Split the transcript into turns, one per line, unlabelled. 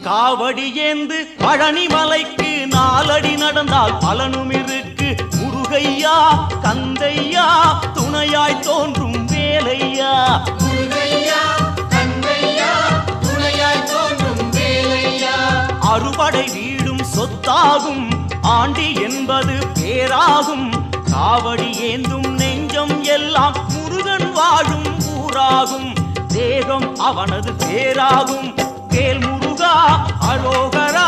காவடி ஏந்து பழனி மலைக்கு நாலடி நடந்தால் பலனும் இருக்கு. முருகையா கந்தையா துணையாய் தோன்றும் வேலையா. அறுபடை வீடும் சொத்தாகும், ஆண்டி என்பது பேராகும். காவடி ஏந்தும் நெஞ்சம் எல்லாம் முருகன் வாழும் ஊராகும். தேகம் அவனது பேராகும். வேல் முருகா அரோகரா